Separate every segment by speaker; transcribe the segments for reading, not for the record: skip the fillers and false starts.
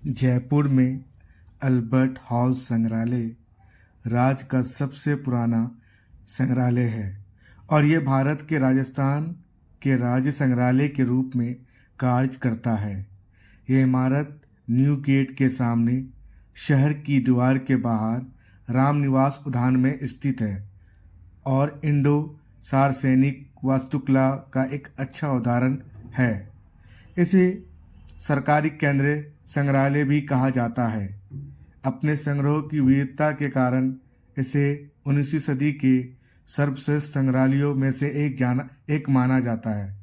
Speaker 1: जयपुर में Albert hall संग्रहालय राज्य का सबसे पुराना संग्रहालय है और ये भारत के राजस्थान के राज्य संग्रहालय के रूप में कार्य करता है। यह इमारत न्यू गेट के सामने शहर की दीवार के बाहर रामनिवास उद्यान में स्थित है और इंडो सार्वजनिक वास्तुकला का एक अच्छा उदाहरण है। इसे सरकारी केंद्रीय संग्रहालय भी कहा जाता है। अपने संग्रहों की विविधता के कारण इसे 19वीं सदी के सर्वश्रेष्ठ संग्रहालयों में से एक माना जाता है।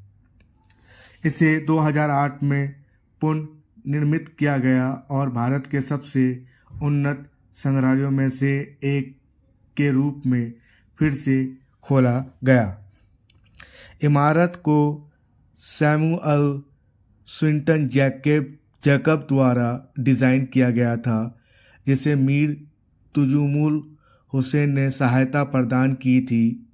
Speaker 1: इसे 2008 में पुनर्निर्मित किया गया और भारत के सबसे उन्नत संग्रहालयों में से एक के रूप में फिर से खोला गया। इमारत को सैमुअल स्विंटन जैकब द्वारा डिज़ाइन किया गया था, जिसे मीर तुजुमुल हुसैन ने सहायता प्रदान की थी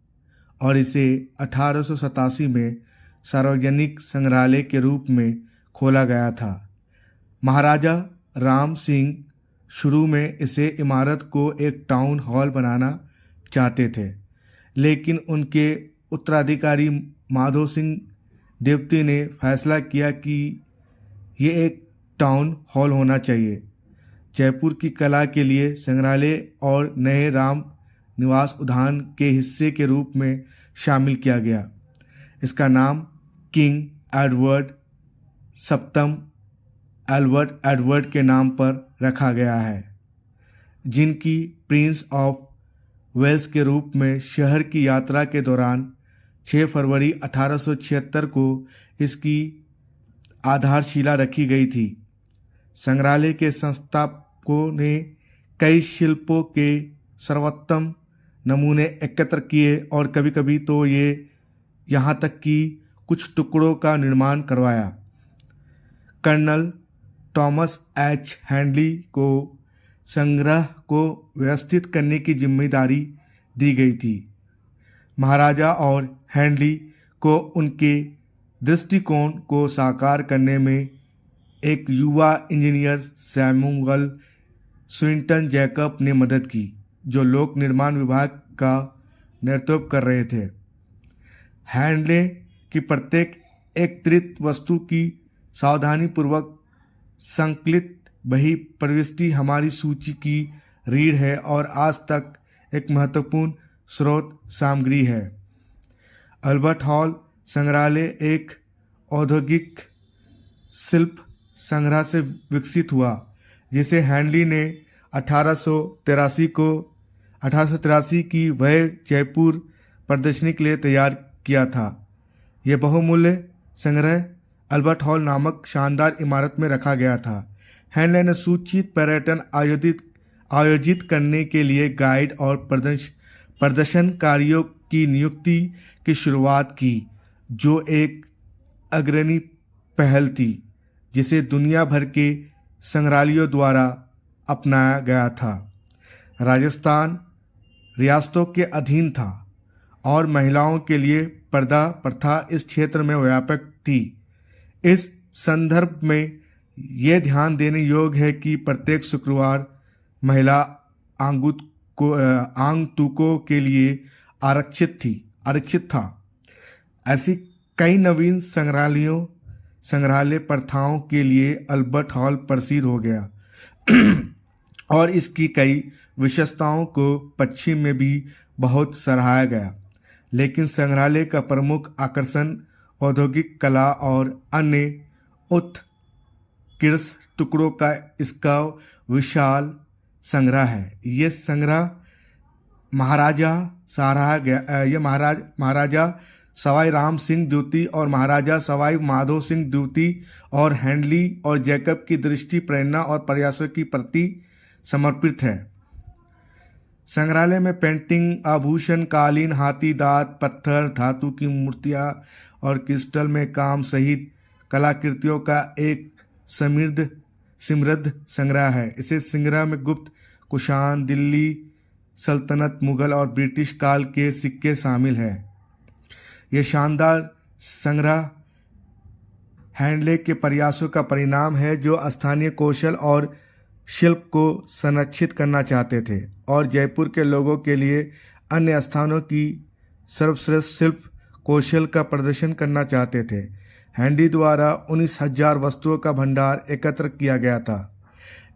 Speaker 1: और इसे 1887 में सार्वजनिक संग्रहालय के रूप में खोला गया था। महाराजा राम सिंह शुरू में इसे इमारत को एक टाउन हॉल बनाना चाहते थे, लेकिन उनके उत्तराधिकारी माधो सिंह देवती ने फैसला किया कि ये एक टाउन हॉल होना चाहिए। जयपुर की कला के लिए संग्रहालय और नए राम निवास उद्यान के हिस्से के रूप में शामिल किया गया। इसका नाम किंग एडवर्ड सप्तम एडवर्ड के नाम पर रखा गया है, जिनकी प्रिंस ऑफ वेल्स के रूप में शहर की यात्रा के दौरान 6 फरवरी 1876 को इसकी आधारशिला रखी गई थी। संग्रहालय के संस्थापकों ने कई शिल्पों के सर्वोत्तम नमूने एकत्र किए और कभी-कभी तो ये यहाँ तक कि कुछ टुकड़ों का निर्माण करवाया। कर्नल थॉमस एच हैंडली को संग्रह को व्यवस्थित करने की जिम्मेदारी दी गई थी। महाराजा और हैंडली को उनके दृष्टिकोण को साकार करने में एक युवा इंजीनियर सैमुअल स्विंटन जैकब ने मदद की, जो लोक निर्माण विभाग का नेतृत्व कर रहे थे। हैंडले की प्रत्येक एकत्रित वस्तु की सावधानीपूर्वक संकलित बही प्रविष्टि हमारी सूची की रीढ़ है और आज तक एक महत्वपूर्ण स्रोत सामग्री है। अल्बर्ट हॉल संग्रहालय एक औद्योगिक शिल्प संग्रह से विकसित हुआ, जिसे हैंडली ने 1883 की वह जयपुर प्रदर्शनी के लिए तैयार किया था। यह बहुमूल्य संग्रह अल्बर्ट हॉल नामक शानदार इमारत में रखा गया था। हैंडले ने सूचित पर्यटन आयोजित करने के लिए गाइड और प्रदर्शनकारियों की नियुक्ति की शुरुआत की, जो एक अग्रणी पहल थी जिसे दुनिया भर के संग्रहालयों द्वारा अपनाया गया था। राजस्थान रियासतों के अधीन था और महिलाओं के लिए पर्दा प्रथा इस क्षेत्र में व्यापक थी। इस संदर्भ में यह ध्यान देने योग्य है कि प्रत्येक शुक्रवार महिला आगंतुकों के लिए आरक्षित था। ऐसी कई नवीन संग्रहालय प्रथाओं के लिए अल्बर्ट हॉल प्रसिद्ध हो गया और इसकी कई विशेषताओं को पश्चिम में भी बहुत सराहा गया। लेकिन संग्रहालय का प्रमुख आकर्षण औद्योगिक कला और अन्य उत्कृष्ट टुकड़ों का इसका विशाल संग्रह है। ये संग्रह महाराजा सवाई राम सिंह द्वितीय और महाराजा सवाई माधो सिंह द्वितीय और हैंडली और जैकब की दृष्टि, प्रेरणा और प्रयासों की प्रति समर्पित है। संग्रहालय में पेंटिंग, आभूषण, कालीन, हाथी दांत, पत्थर, धातु की मूर्तियां और क्रिस्टल में काम सहित कलाकृतियों का एक समृद्ध संग्रह है। इसे संग्रह में गुप्त, कुषाण, दिल्ली सल्तनत, मुगल और ब्रिटिश काल के सिक्के शामिल हैं। यह शानदार संग्रह हैंडले के प्रयासों का परिणाम है, जो स्थानीय कौशल और शिल्प को संरक्षित करना चाहते थे और जयपुर के लोगों के लिए अन्य स्थानों की सर्वश्रेष्ठ शिल्प कौशल का प्रदर्शन करना चाहते थे। हैंडी द्वारा 19,000 वस्तुओं का भंडार एकत्र किया गया था,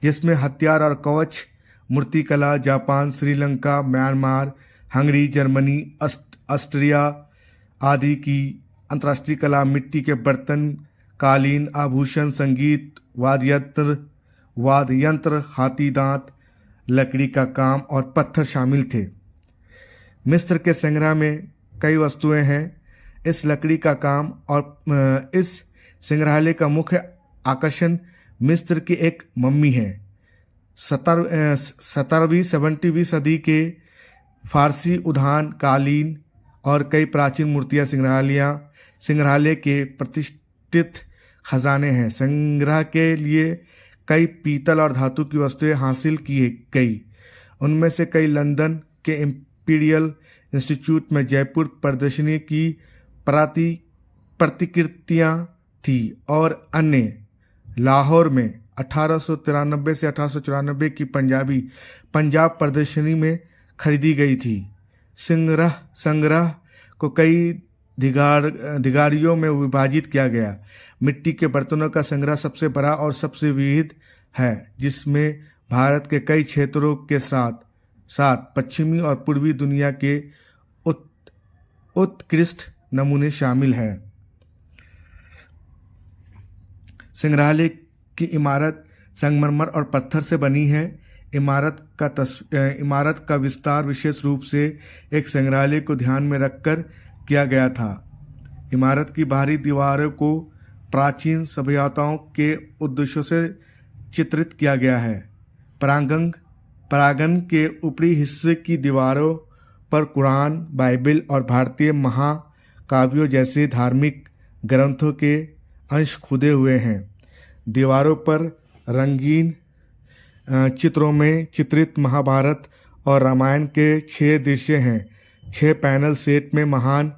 Speaker 1: जिसमें हथियार और कवच, मूर्तिकला, Japan, Sri Lanka, Myanmar, Hungary, Germany, Austria आदि की अंतर्राष्ट्रीय कला, मिट्टी के बर्तन, कालीन, आभूषण, संगीत, वाद्य यंत्र, हाथी दांत, लकड़ी का काम और पत्थर शामिल थे। मिस्र के संग्रह में कई वस्तुएं हैं। इस लकड़ी का काम और इस संग्रहालय का मुख्य आकर्षण मिस्र की एक मम्मी है। 17वीं सदी के फारसी उद्यान, कालीन और कई प्राचीन मूर्तियां संग्रहालय के प्रतिष्ठित खजाने हैं। संग्रह के लिए कई पीतल और धातु की वस्तुएं हासिल की गई। उनमें से कई लंदन के इंपीरियल इंस्टीट्यूट में जयपुर प्रदर्शनी की प्रतिकृतियां थी और अन्य लाहौर में 1893 से 1894 की पंजाब प्रदर्शनी में खरीदी गई थी। संग्रह को कई दिगारियों में विभाजित किया गया। मिट्टी के बर्तनों का संग्रह सबसे बड़ा और सबसे विविध है, जिसमें भारत के कई क्षेत्रों के साथ साथ पश्चिमी और पूर्वी दुनिया के उत्कृष्ट नमूने शामिल हैं। संग्रहालय की इमारत संगमरमर और पत्थर से बनी है। इमारत का विस्तार विशेष रूप से एक संग्रहालय को ध्यान में रखकर किया गया था। इमारत की बाहरी दीवारों को प्राचीन सभ्यताओं के उद्देश्यों से चित्रित किया गया है। परांगण के ऊपरी हिस्से की दीवारों पर कुरान, बाइबल और भारतीय महाकाव्यों जैसे धार्मिक ग्रंथों के अंश खुदे हुए हैं। दीवारों पर रंगीन चित्रों में चित्रित महाभारत और रामायण के 6 दृश्य हैं। 6 पैनल सेट में महान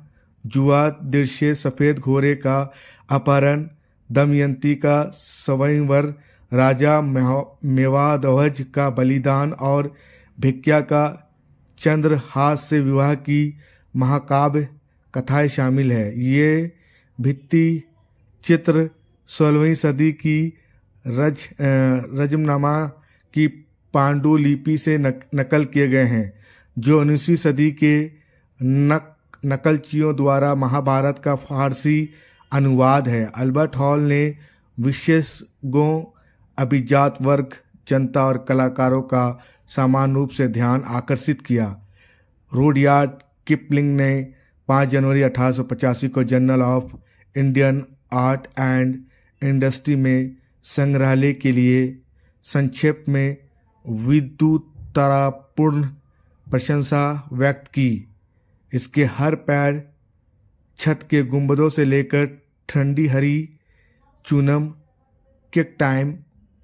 Speaker 1: जुआ दृश्य, सफ़ेद घोड़े का अपहरण, दमयंती का स्वयंवर, राजा मेवाध्वज का बलिदान और भिक्या का चंद्रहास से विवाह की महाकाव्य कथाएं शामिल है। ये भित्ति चित्र 16वीं सदी की रजमनामा की पांडुलिपि से नकल किए गए हैं, जो 19वीं सदी के नकलचियों द्वारा महाभारत का फारसी अनुवाद है। अल्बर्ट हॉल ने विशेषज्ञों, अभिजात वर्ग, जनता और कलाकारों का समान रूप से ध्यान आकर्षित किया। रुडयार्ड किपलिंग ने 5 जनवरी 1885 को journal of Indian art and industry में संग्रहालय के लिए संक्षेप में विद्युततापूर्ण प्रशंसा व्यक्त की। इसके हर पैर, छत के गुंबदों से लेकर ठंडी हरी चूनम, किक टाइम,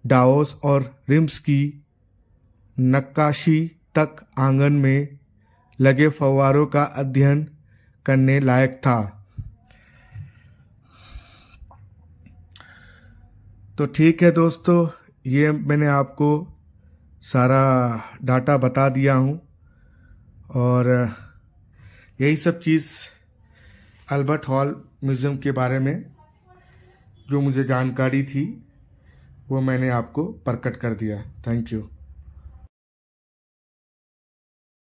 Speaker 1: डाओस और रिम्स की नक्काशी तक आंगन में लगे फव्वारों का अध्ययन करने लायक था। तो ठीक है दोस्तों, ये मैंने आपको सारा डाटा बता दिया हूँ और यही सब चीज़ अल्बर्ट हॉल म्यूज़ियम के बारे में जो मुझे जानकारी थी वो मैंने आपको प्रकट कर दिया। Thank you.